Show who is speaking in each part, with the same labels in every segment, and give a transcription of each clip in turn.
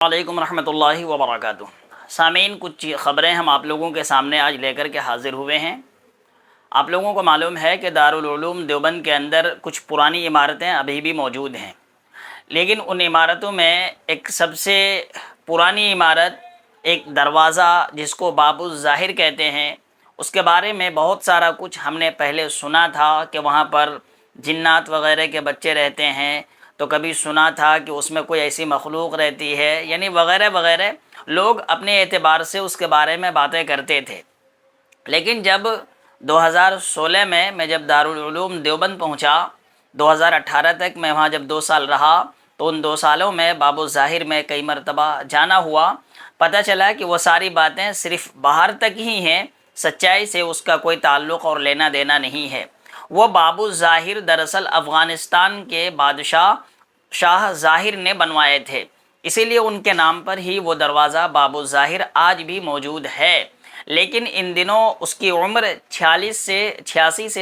Speaker 1: علیکم ورحمۃ اللہ وبرکاتہ۔ سامعین، کچھ خبریں ہم آپ لوگوں کے سامنے آج لے کر کے حاضر ہوئے ہیں۔ آپ لوگوں کو معلوم ہے کہ دارالعلوم دیوبند کے اندر کچھ پرانی عمارتیں ابھی بھی موجود ہیں، لیکن ان عمارتوں میں ایک سب سے پرانی عمارت، ایک دروازہ جس کو باب الظاہر کہتے ہیں، اس کے بارے میں بہت سارا کچھ ہم نے پہلے سنا تھا کہ وہاں پر جنات وغیرہ کے بچے رہتے ہیں، تو کبھی سنا تھا کہ اس میں کوئی ایسی مخلوق رہتی ہے، یعنی وغیرہ وغیرہ لوگ اپنے اعتبار سے اس کے بارے میں باتیں کرتے تھے۔ لیکن جب 2016 میں جب دارالعلوم دیوبند پہنچا، 2018 تک میں وہاں جب 2 سال رہا، تو ان 2 سالوں میں باب الظاہر میں کئی مرتبہ جانا ہوا۔ پتہ چلا کہ وہ ساری باتیں صرف باہر تک ہی ہیں، سچائی سے اس کا کوئی تعلق اور لینا دینا نہیں ہے۔ وہ باب الظاہر دراصل افغانستان کے بادشاہ شاہ ظاہر نے بنوائے تھے، اسی لیے ان کے نام پر ہی وہ دروازہ باب الظاہر آج بھی موجود ہے۔ لیکن ان دنوں اس کی عمر 86 سے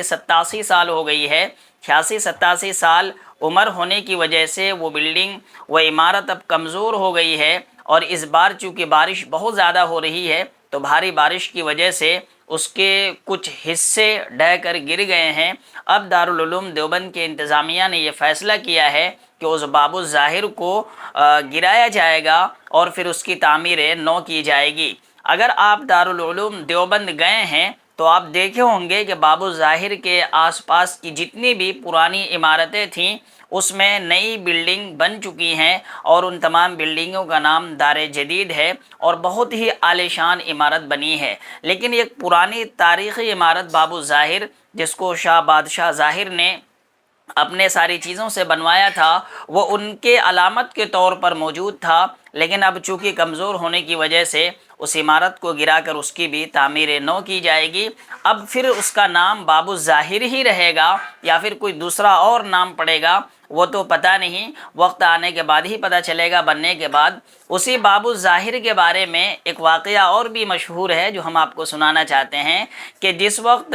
Speaker 1: 87 سال ہو گئی ہے۔ 86-87 سال عمر ہونے کی وجہ سے وہ بلڈنگ، وہ عمارت اب کمزور ہو گئی ہے، اور اس بار چونکہ بارش بہت زیادہ ہو رہی ہے تو بھاری بارش کی وجہ سے اس کے کچھ حصے ڈھہ کر گر گئے ہیں۔ اب دارالعلوم دیوبند کے انتظامیہ نے یہ فیصلہ کیا ہے کہ اس باب الظاہر کو گرایا جائے گا اور پھر اس کی تعمیر نو کی جائے گی۔ اگر آپ دارالعلوم دیوبند گئے ہیں تو آپ دیکھے ہوں گے کہ باب الظاہر کے آس پاس کی جتنی بھی پرانی عمارتیں تھیں اس میں نئی بلڈنگ بن چکی ہیں، اور ان تمام بلڈنگوں کا نام دار جدید ہے، اور بہت ہی عالیشان عمارت بنی ہے۔ لیکن ایک پرانی تاریخی عمارت باب الظاہر، جس کو شاہ بادشاہ ظاہر نے اپنے ساری چیزوں سے بنوایا تھا، وہ ان کے علامت کے طور پر موجود تھا، لیکن اب چونکہ کمزور ہونے کی وجہ سے اس عمارت کو گرا کر اس کی بھی تعمیر نو کی جائے گی۔ اب پھر اس کا نام باب الظاہر ہی رہے گا یا پھر کوئی دوسرا اور نام پڑے گا، وہ تو پتہ نہیں، وقت آنے کے بعد ہی پتہ چلے گا، بننے کے بعد۔ اسی باب الظاہر کے بارے میں ایک واقعہ اور بھی مشہور ہے جو ہم آپ کو سنانا چاہتے ہیں، کہ جس وقت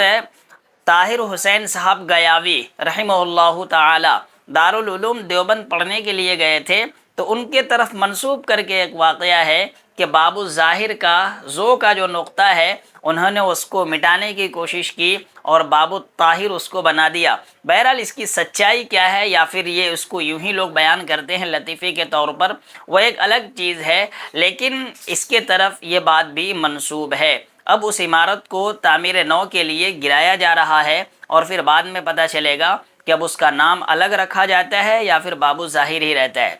Speaker 1: طاہر حسین صاحب گیاوی رحمہ اللہ تعالی دارالعلوم دیوبند پڑھنے کے لیے گئے تھے، تو ان کے طرف منسوب کر کے ایک واقعہ ہے کہ باب الظاہر کا ذو کا جو نقطہ ہے انہوں نے اس کو مٹانے کی کوشش کی اور باب الطاہر اس کو بنا دیا۔ بہرحال اس کی سچائی کیا ہے، یا پھر یہ اس کو یوں ہی لوگ بیان کرتے ہیں لطیفے کے طور پر، وہ ایک الگ چیز ہے، لیکن اس کے طرف یہ بات بھی منسوب ہے۔ اب اس عمارت کو تعمیر نو کے لیے گرایا جا رہا ہے، اور پھر بعد میں پتہ چلے گا کہ اب اس کا نام الگ رکھا جاتا ہے یا پھر باب الظاہر ہی رہتا ہے۔